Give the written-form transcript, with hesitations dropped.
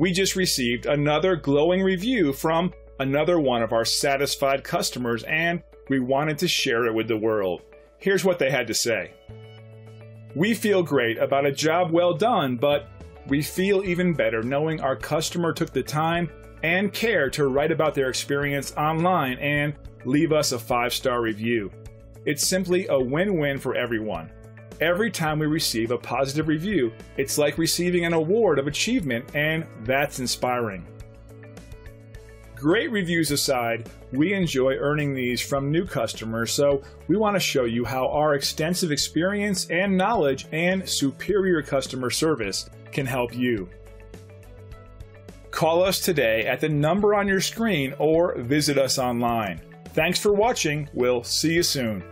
We just received another glowing review from another one of our satisfied customers, and we wanted to share it with the world. Here's what they had to say. We feel great about a job well done, but we feel even better knowing our customer took the time and care to write about their experience online and leave us a 5-star review. It's simply a win-win for everyone. Every time we receive a positive review, it's like receiving an award of achievement, and that's inspiring. Great reviews aside, we enjoy earning these from new customers, so we want to show you how our extensive experience and knowledge and superior customer service can help you. Call us today at the number on your screen or visit us online. Thanks for watching. We'll see you soon.